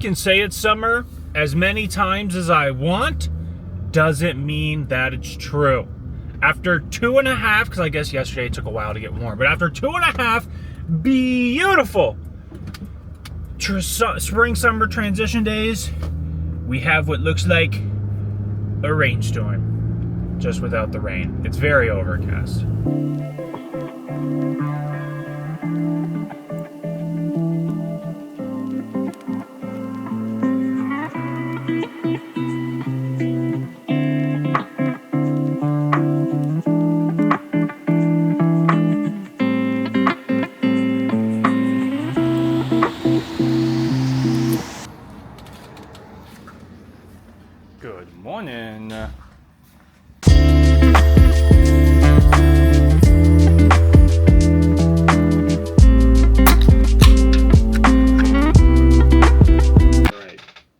can say it's summer as many times as I want, doesn't mean that it's true. After 2.5, because I guess yesterday it took a while to get warm, but after 2.5 beautiful spring summer transition days, we have what looks like a rainstorm, just without the rain. It's very overcast. Good morning. Alright,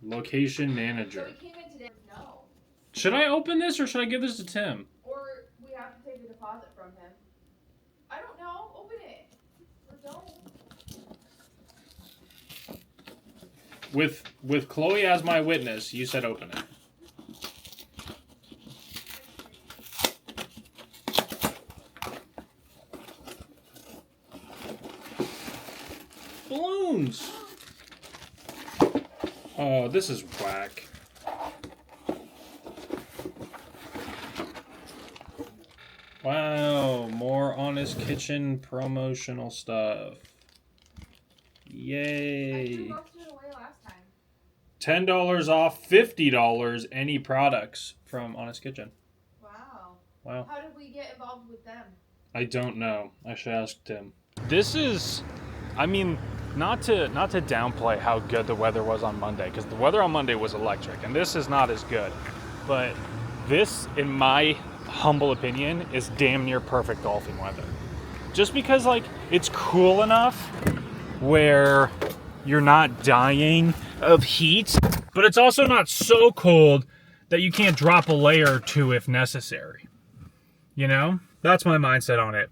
location manager. So we came in today. No. Should I open this or should I give this to Tim? Or we have to take a deposit from him. I don't know. Open it. Or don't. With Chloe as my witness, you said open it. Balloons! Oh, this is whack. Wow, more Honest Kitchen promotional stuff. Yay. I threw it away last time. $10 off, $50 any products from Honest Kitchen. Wow. Wow. How did we get involved with them? I don't know. I should ask Tim. This is, I mean, not to downplay how good the weather was on Monday, because the weather on Monday was electric, and this is not as good. But this, in my humble opinion, is damn near perfect golfing weather. Just because, like, it's cool enough where you're not dying of heat, but it's also not so cold that you can't drop a layer or two if necessary. You know? That's my mindset on it.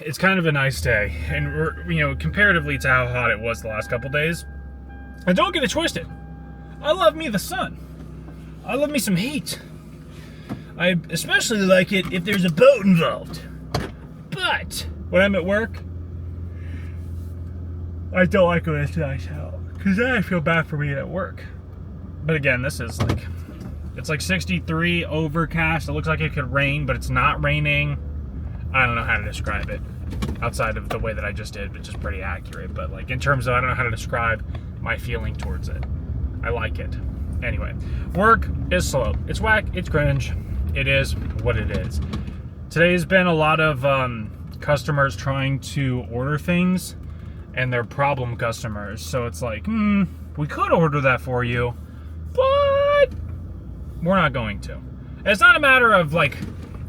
It's kind of a nice day, and comparatively to how hot it was the last couple days. And don't get it twisted. I love me the sun. I love me some heat. I especially like it if there's a boat involved. But when I'm at work, I don't like when it's nice out, because then I feel bad for being at work. But again, this is like, it's like 63, overcast. It looks like it could rain, but it's not raining. I don't know how to describe it outside of the way that I just did, which is pretty accurate. But like in terms of, I don't know how to describe my feeling towards it. I like it. Anyway, work is slow. It's whack. It's cringe. It is what it is. Today's been a lot of customers trying to order things, and they're problem customers. So it's like, we could order that for you, but we're not going to. And it's not a matter of like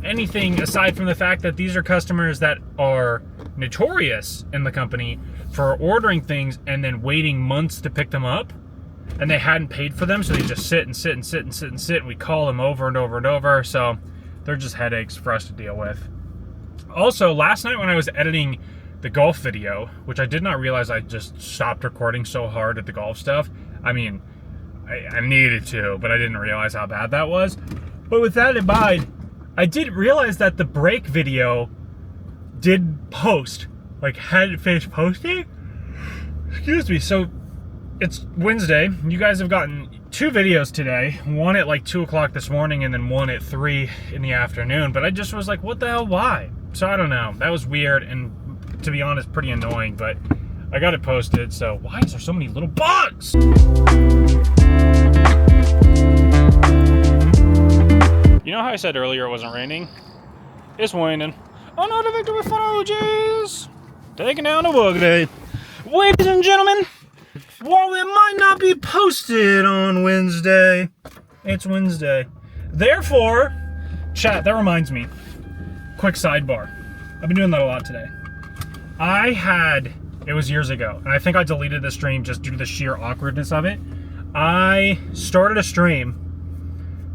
anything aside from the fact that these are customers that are notorious in the company for ordering things and then waiting months to pick them up, and they hadn't paid for them, so they just sit and sit and sit and sit and sit, and we call them over and over and over. So they're just headaches for us to deal with. Also, last night when I was editing the golf video, which I did not realize I just stopped recording so hard at the golf stuff. I mean, I needed to, but I didn't realize how bad that was. But with that in mind, I did realize that the break video did post, like hadn't finished posting. Excuse me. So it's Wednesday. You guys have gotten 2 videos today. One at like 2 o'clock this morning and then one at 3 in the afternoon. But I just was like, what the hell, why? So I don't know. That was weird and, to be honest, pretty annoying. But I got it posted. So why is there so many little bugs? You know how I said earlier it wasn't raining? It's raining. Oh no, the Victory Fugees! Taking down the Woogly. Ladies and gentlemen, while it might not be posted on Wednesday, it's Wednesday. Therefore, chat, that reminds me. Quick sidebar. I've been doing that a lot today. It was years ago, and I think I deleted the stream just due to the sheer awkwardness of it. I started a stream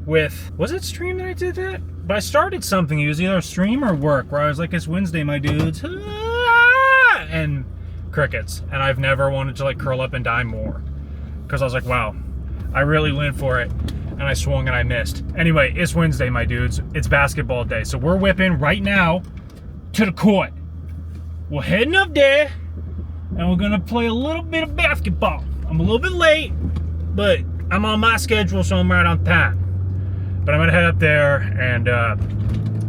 with, was it stream that I did that? But I started something, it was either stream or work, where I was like, it's Wednesday, my dudes, and crickets. And I've never wanted to like curl up and die more. because I was like, wow, I really went for it, and I swung and I missed. Anyway, it's Wednesday, my dudes. It's basketball day, so we're whipping right now to the court. We're heading up there, and we're gonna play a little bit of basketball. I'm a little bit late, but I'm on my schedule, so I'm right on time. But I'm gonna head up there and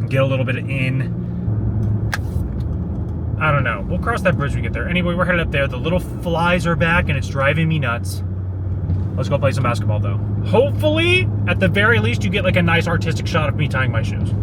get a little bit in. I don't know. We'll cross that bridge when we get there. Anyway, we're headed up there. The little flies are back, and it's driving me nuts. Let's go play some basketball, though. Hopefully, at the very least, you get like a nice artistic shot of me tying my shoes.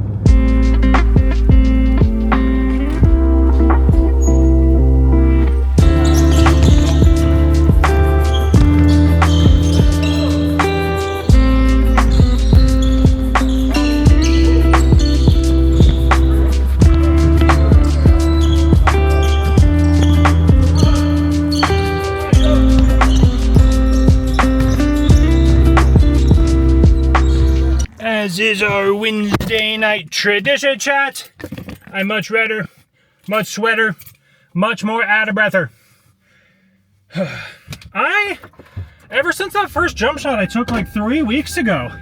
As is our Wednesday night tradition, chat. I'm much redder, much sweater, much more out of breather. Ever since that first jump shot I took like 3 weeks ago,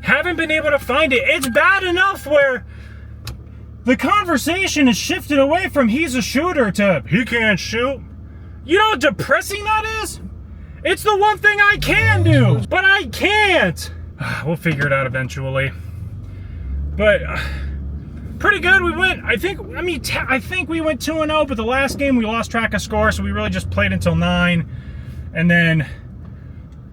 haven't been able to find it. It's bad enough where the conversation has shifted away from he's a shooter to he can't shoot. You know how depressing that is? It's the one thing I can do, but I can't. We'll figure it out eventually. But pretty good. We went, I think we went 2-0, but the last game we lost track of score, so we really just played until 9. And then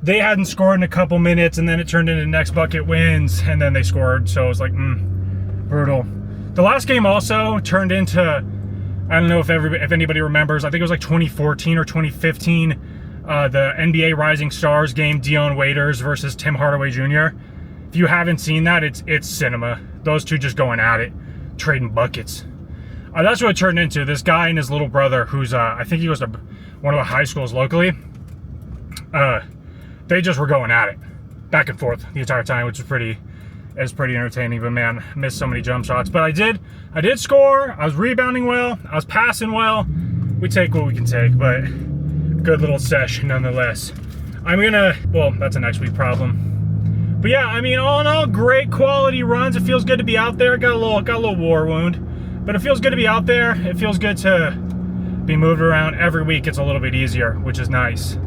they hadn't scored in a couple minutes, and then it turned into next bucket wins, and then they scored. So it was like, brutal. The last game also turned into, I don't know if anybody remembers, I think it was like 2014 or 2015. The NBA Rising Stars game, Dion Waiters versus Tim Hardaway Jr. If you haven't seen that, it's cinema. Those two just going at it, trading buckets. That's what it turned into. This guy and his little brother, who's I think he goes to one of the high schools locally. They just were going at it, back and forth the entire time, which is pretty entertaining. But man, I missed so many jump shots. But I did score. I was rebounding well. I was passing well. We take what we can take, but good little sesh nonetheless. That's a next week problem. But yeah, I mean, all in all, great quality runs. It feels good to be out there. Got a little war wound, but it feels good to be out there. It feels good to be moved around. Every week it's a little bit easier, which is nice.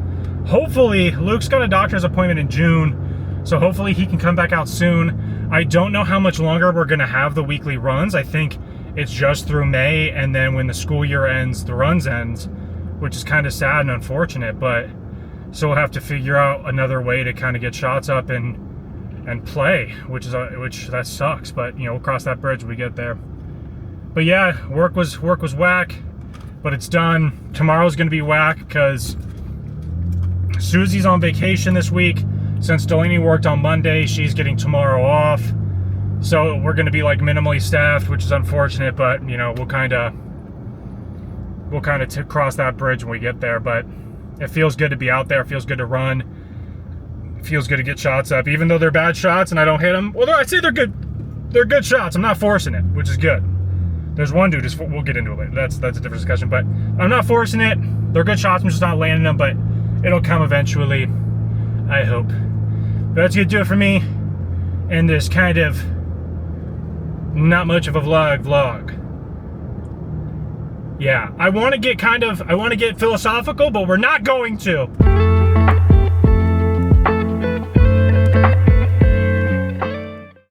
Hopefully, Luke's got a doctor's appointment in June, so hopefully he can come back out soon. I don't know how much longer we're gonna have the weekly runs. I think it's just through May, and then when the school year ends, the runs ends, which is kind of sad and unfortunate, but so we'll have to figure out another way to kind of get shots up and play, which that sucks, but you know, we'll cross that bridge when we get there. But yeah, work was whack, but it's done. Tomorrow's gonna be whack because Susie's on vacation this week. Since Delaney worked on Monday, she's getting tomorrow off, so we're gonna be like minimally staffed, which is unfortunate, but you know, we'll kind of cross that bridge when we get there. But it feels good to be out there. It feels good to run. It feels good to get shots up, even though they're bad shots and I don't hit them. Well, I'd say they're good. They're good shots. I'm not forcing it, which is good. There's one dude, we'll get into it later. That's a different discussion, but I'm not forcing it. They're good shots. I'm just not landing them, but it'll come eventually, I hope. But that's gonna do it for me in this kind of not much of a vlog. Yeah, I want to get philosophical, but we're not going to.